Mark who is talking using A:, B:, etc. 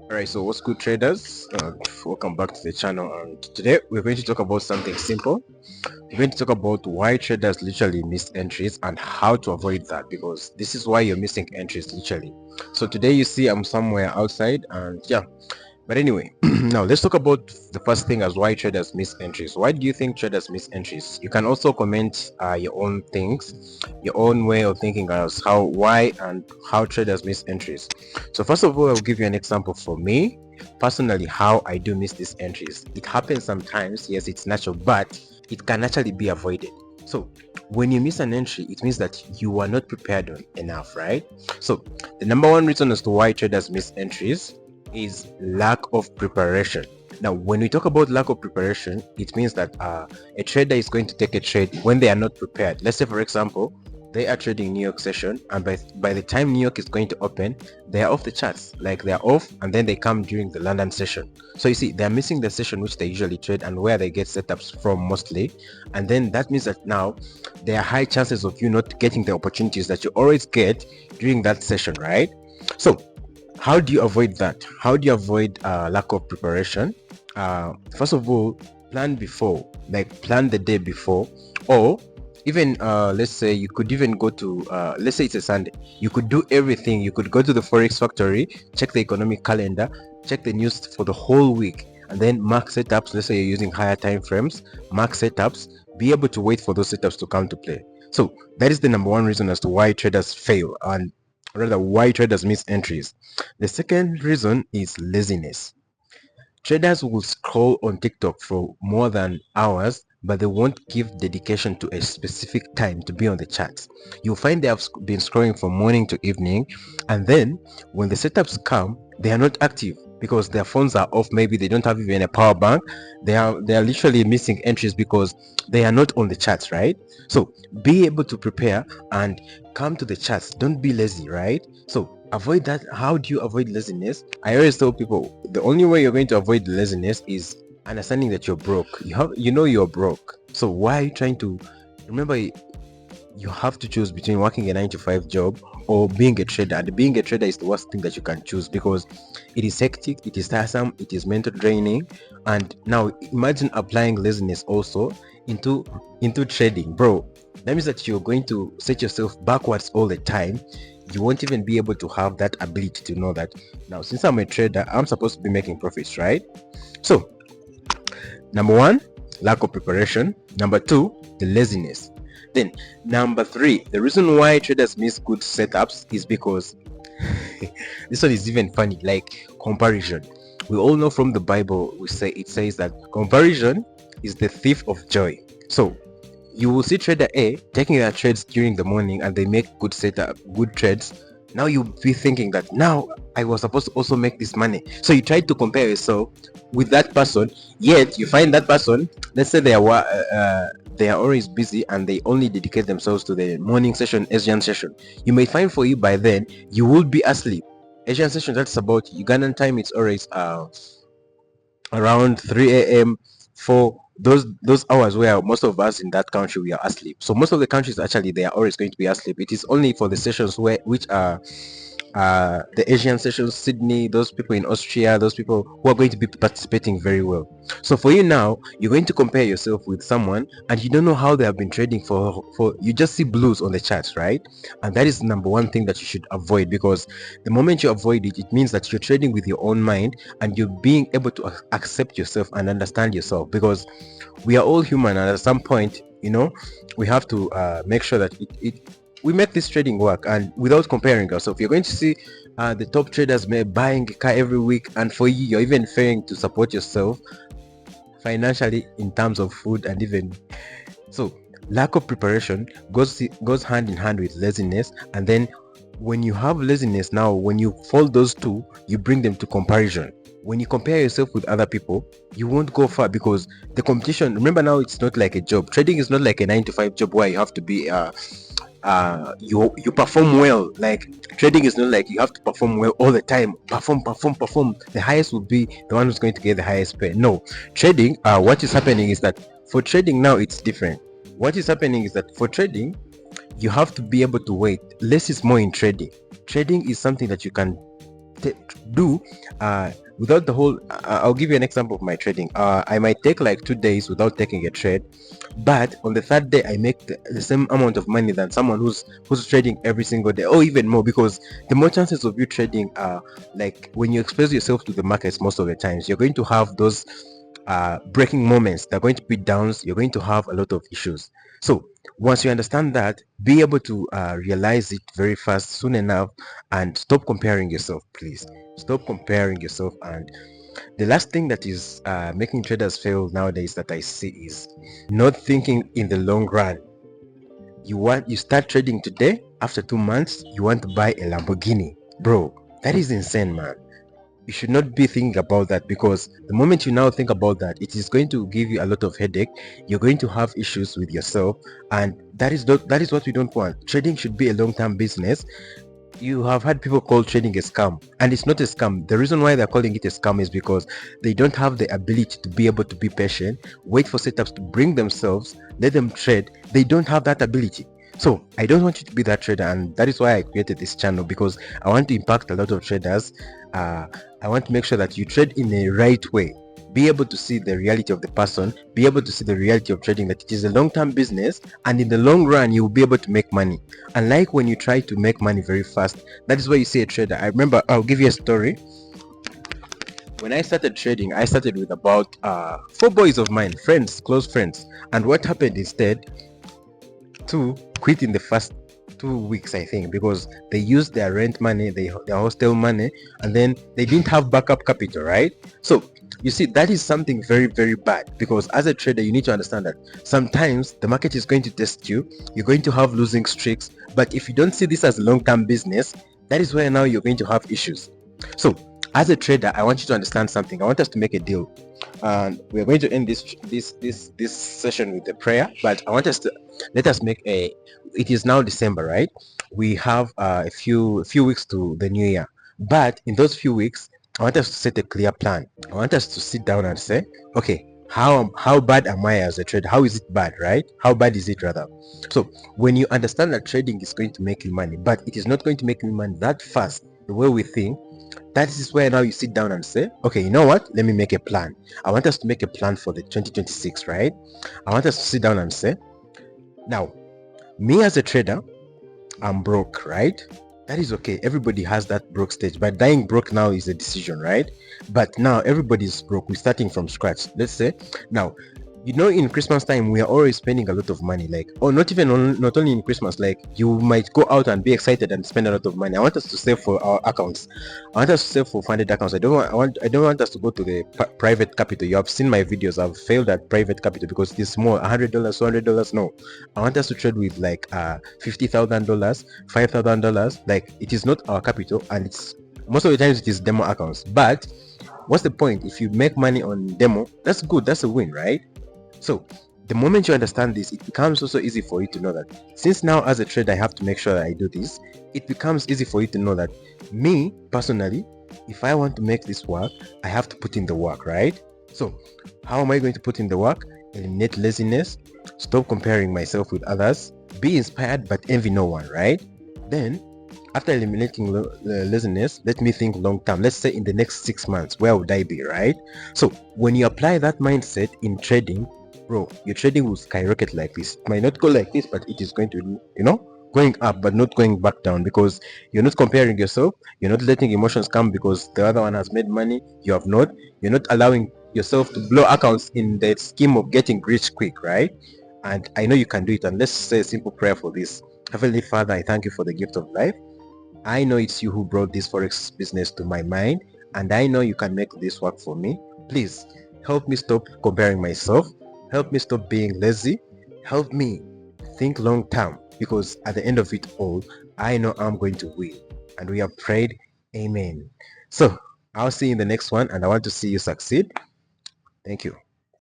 A: Alright, so what's good, traders? Welcome back to the channel, and today we're going to talk about something simple. We're going to talk about why traders literally miss entries and how to avoid that, because this is why you're missing entries literally. So today you see I'm somewhere outside, and yeah, but anyway, now let's talk about the first thing as why traders miss entries. Why do you think traders miss entries? You can also comment your own things, your own way of thinking as how, why, and how traders miss entries. So first of all, I'll give you an example for me personally how I do miss these entries. It happens sometimes, yes, it's natural, but it can actually be avoided. So when you miss an entry, it means that you are not prepared enough, right? So the number one reason as to why traders miss entries is lack of preparation. Now, when we talk about lack of preparation, it means that a trader is going to take a trade when they are not prepared. Let's say, for example, they are trading New York session, and by the time New York is going to open, they are off the charts. Like they are off, and then they come during the London session. So you see, they are missing the session which they usually trade and where they get setups from mostly. And then that means that now there are high chances of you not getting the opportunities that you always get during that session, right? So how do you avoid that? How do you avoid lack of preparation? First of all, plan before, like plan the day before, or even let's say you could even go to let's say it's a Sunday, you could do everything. You could go to the forex factory, check the economic calendar, check the news for the whole week, and then mark setups. Let's say you're using higher time frames, mark setups, be able to wait for those setups to come to play. So that is the number one reason as to why traders fail, and rather why traders miss entries. The second reason is laziness. Traders will scroll on TikTok for more than hours, but they won't give dedication to a specific time to be on the charts. You'll find they have been scrolling from morning to evening, and then when the setups come, they are not active because their phones are off. Maybe they don't have even a power bank. They are literally missing entries because they are not on the charts, right? So be able to prepare and come to the charts. Don't be lazy, right? So avoid that. How do you avoid laziness? I always tell people the only way you're going to avoid laziness is understanding that you're broke. You're broke. So why are you trying to remember? You have to choose between working a 9 to 5 job or being a trader. And being a trader is the worst thing that you can choose because it is hectic, it is tiresome, it is mental draining. And now imagine applying laziness also into trading, bro. That means that you're going to set yourself backwards all the time. You won't even be able to have that ability to know that now, since I'm a trader, I'm supposed to be making profits, right? So number one, lack of preparation. Number two, the laziness. Then number three, the reason why traders miss good setups is because this one is even funny, like comparison. We all know from the Bible, it says that comparison is the thief of joy. So you will see trader A taking their trades during the morning and they make good trades. Now you'll be thinking that now I was supposed to also make this money. So you try to compare yourself with that person, yet you find that person, let's say they are always busy and they only dedicate themselves to the morning session, Asian session. You may find for you by then you will be asleep. Asian session, that's about Ugandan time, it's always around 3 a.m. for those hours where most of us in that country we are asleep. So most of the countries actually they are always going to be asleep. It is only for the sessions which are the Asian sessions, Sydney, those people in Austria, those people who are going to be participating very well. So for you now, you're going to compare yourself with someone and you don't know how they have been trading for you just see blues on the charts, right? And that is the number one thing that you should avoid, because the moment you avoid it, it means that you're trading with your own mind and you're being able to accept yourself and understand yourself, because we are all human, and at some point, we have to make sure that we make this trading work and without comparing ourselves. You're going to see the top traders may buying a car every week, and for you, you're even failing to support yourself financially in terms of food. And even so, lack of preparation goes hand in hand with laziness. And then when you have laziness, now when you fold those two, you bring them to comparison. When you compare yourself with other people, you won't go far, because the competition, remember, now it's not like a job. Trading is not like a 9 to 5 job where you have to be you perform well. Like trading is not like you have to perform well all the time. Perform. The highest will be the one who's going to get the highest pay. No, trading, what is happening is that for trading now it's different. What is happening is that for trading, you have to be able to wait. Less is more in trading. Trading is something that you can do without the whole I'll give you an example of my trading. I might take like 2 days without taking a trade, but on the third day I make the same amount of money than someone who's trading every single day, or even more, because the more chances of you trading are, like, when you expose yourself to the markets, most of the times you're going to have those breaking moments. They're going to be downs. You're going to have a lot of issues. So once you understand that, be able to realize it very fast, soon enough, and stop comparing yourself. Please stop comparing yourself. And the last thing that is making traders fail nowadays that I see is not thinking in the long run. You start trading today, after 2 months you want to buy a Lamborghini. Bro, that is insane, man. You should not be thinking about that, because the moment you now think about that, it is going to give you a lot of headache. You're going to have issues with yourself, and that is what we don't want. Trading should be a long-term business. You have had people call trading a scam, and it's not a scam. The reason why they're calling it a scam is because they don't have the ability to be able to be patient, wait for setups to bring themselves, let them trade. They don't have that ability. So I don't want you to be that trader, and that is why I created this channel, because I want to impact a lot of traders. I want to make sure that you trade in a right way, be able to see the reality of the person, be able to see the reality of trading, that it is a long-term business, and in the long run you will be able to make money. Unlike when you try to make money very fast, that is why you see a trader. I remember, I'll give you a story. When I started trading, I started with about 4 boys of mine, friends, close friends. And what happened instead, two quit in the first 2 weeks, I think, because they used their rent money, their hostel money, and then they didn't have backup capital, right? So you see, that is something very, very bad, because as a trader you need to understand that sometimes the market is going to test you. You're going to have losing streaks, but if you don't see this as a long-term business, that is where now you're going to have issues. So as a trader, I want you to understand something. I want us to make a deal, and we're going to end this session with a prayer, but I want us to let us make a, it is now December, right? We have a few weeks to the new year, but in those few weeks I want us to set a clear plan. I want us to sit down and say, okay, how bad am I as a trader? How is it bad, right? How bad is it, rather? So when you understand that trading is going to make you money, but it is not going to make you money that fast the way we think, that is where now you sit down and say, okay, you know what, let me make a plan. I want us to make a plan for the 2026, right? I want us to sit down and say, now, me as a trader, I'm broke, right? That is okay. Everybody has that broke stage, but dying broke now is a decision, right? But now everybody's broke. We're starting from scratch. Let's say now, you know, in Christmas time we are always spending a lot of money, like, or not even not only in Christmas, like you might go out and be excited and spend a lot of money. I want us to save for our accounts. I want us to save for funded accounts. I don't want us to go to the private capital. You have seen my videos. I've failed at private capital because it's small, $100, $200. No, I want us to trade with like $50,000, $5,000. Like, it is not our capital, and it's most of the times it is demo accounts. But what's the point? If you make money on demo, that's good, that's a win, right? So the moment you understand this, it becomes also easy for you to know that since now as a trader I have to make sure that I do this, it becomes easy for you to know that me personally, if I want to make this work, I have to put in the work, right? So how am I going to put in the work? Eliminate laziness, stop comparing myself with others, be inspired but envy no one, right? Then after eliminating laziness, let me think long term. Let's say in the next 6 months, where would I be, right? So when you apply that mindset in trading, bro, your trading will skyrocket like this. It might not go like this, but it is going to, going up but not going back down, because you're not comparing yourself. You're not letting emotions come because the other one has made money, you have not. You're not allowing yourself to blow accounts in the scheme of getting rich quick, right? And I know you can do it. And let's say a simple prayer for this. Heavenly Father, I thank you for the gift of life. I know it's you who brought this forex business to my mind, and I know you can make this work for me. Please help me stop comparing myself. Help me stop being lazy. Help me think long term, because at the end of it all, I know I'm going to win. And we have prayed. Amen. So I'll see you in the next one, and I want to see you succeed. Thank you.